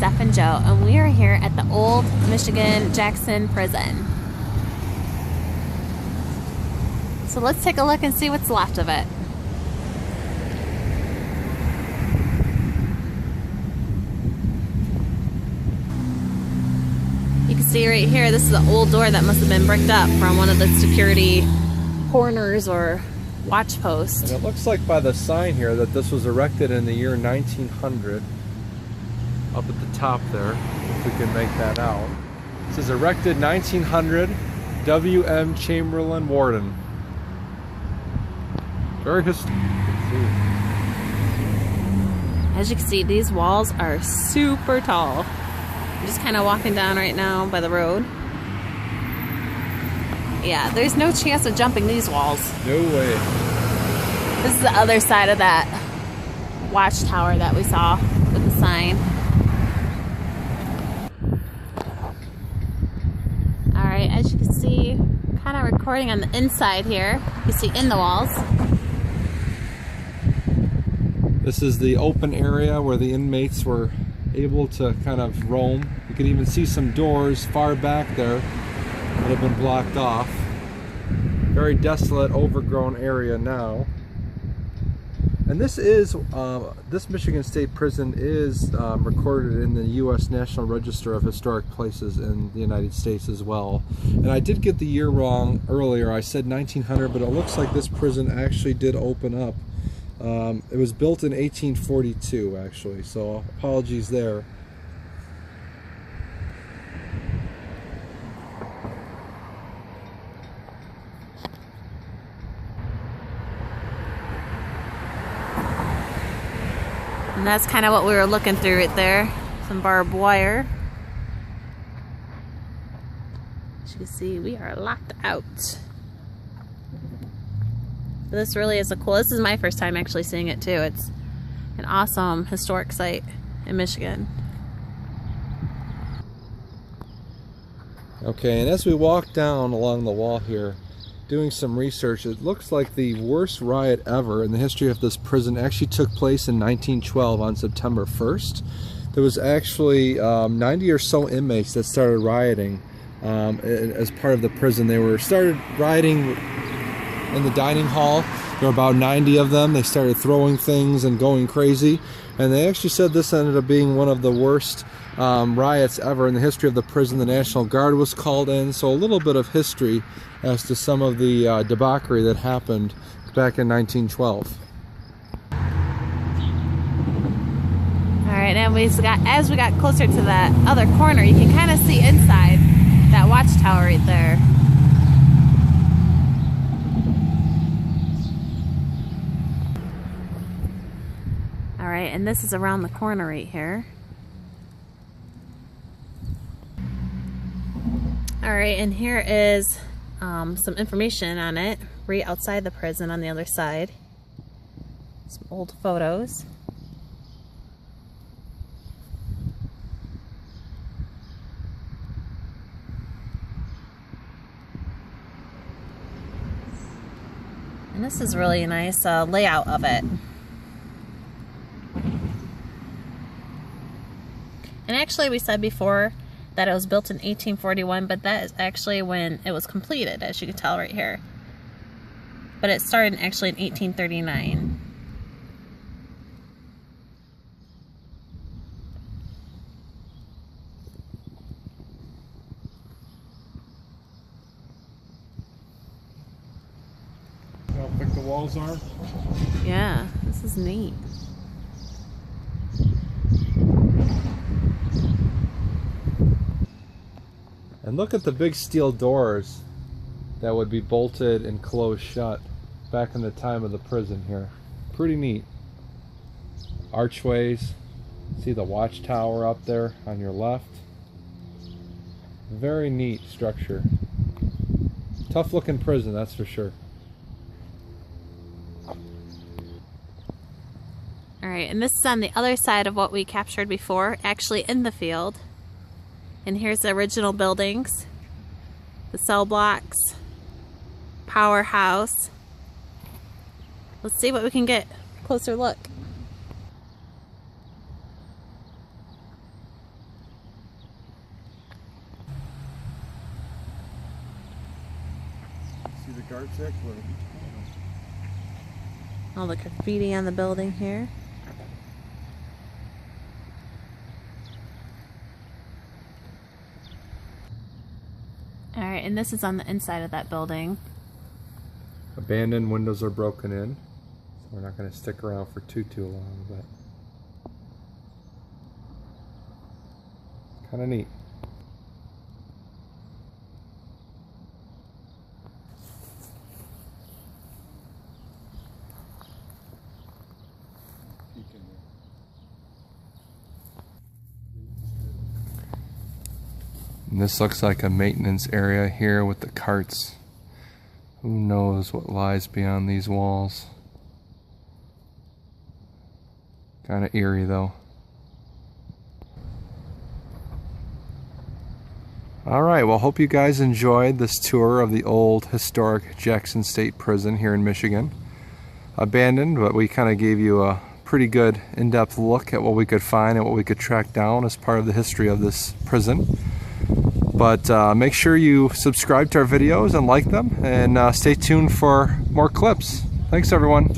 Steph and Joe, and we are here at the Old Michigan Jackson Prison. So let's take a look and see what's left of it. You can see right here, this is the old door that must have been bricked up from one of the security corners or watch posts. And it looks like by the sign here that this was erected in the year 1900. Up at the top there, if we can make that out. It says erected 1900, W.M. Chamberlain Warden. Very historic. As you can see, these walls are super tall. I'm just kind of walking down right now by the road. Yeah, there's no chance of jumping these walls. No way. This is the other side of that watchtower that we saw with the sign. Alright, as you can see, kind of recording on the inside here. You see in the walls. This is the open area where the inmates were able to kind of roam. You can even see some doors far back there that have been blocked off. Very desolate, overgrown area now. And this is, this Michigan State Prison is recorded in the U.S. National Register of Historic Places in the United States as well. And I did get the year wrong earlier. I said 1900, but it looks like this prison actually did open up. It was built in 1842, actually, so apologies there. And that's kind of what we were looking through right there. Some barbed wire. As you can see, we are locked out. But this really is this is my first time actually seeing it too. It's an awesome historic site in Michigan. Okay, and as we walk down along the wall here, doing some research, it looks like the worst riot ever in the history of this prison actually took place in 1912 on September 1st. There was actually 90 or so inmates that started rioting as part of the prison. They started rioting in the dining hall. There were about 90 of them. They started throwing things and going crazy, and they actually said this ended up being one of the worst riots ever in the history of the prison. The National Guard was called in, so a little bit of history as to some of the debauchery that happened back in 1912. Alright, and as we got closer to that other corner, you can kind of see inside that watchtower right there. Alright, and this is around the corner right here. Alright, and here is some information on it right outside the prison on the other side. Some old photos. And this is really a nice layout of it. And actually we said before that it was built in 1841, but that is actually when it was completed, as you can tell right here. But it started actually in 1839. How thick the walls are? Yeah, this is neat. And look at the big steel doors that would be bolted and closed shut back in the time of the prison here. Pretty neat. Archways. See the watchtower up there on your left. Very neat structure. Tough looking prison, that's for sure. Alright, and this is on the other side of what we captured before, actually in the field. And here's the original buildings, the cell blocks, powerhouse. Let's see what we can get a closer look. Art Deco. All the graffiti on the building here. Alright, and this is on the inside of that building. Abandoned, windows are broken in. So we're not going to stick around for too long, but kind of neat. And this looks like a maintenance area here with the carts. Who knows what lies beyond these walls. Kind of eerie though. Alright, well, hope you guys enjoyed this tour of the old historic Jackson State Prison here in Michigan. Abandoned, but we kind of gave you a pretty good in-depth look at what we could find and what we could track down as part of the history of this prison. But make sure you subscribe to our videos and like them, and stay tuned for more clips. Thanks, everyone.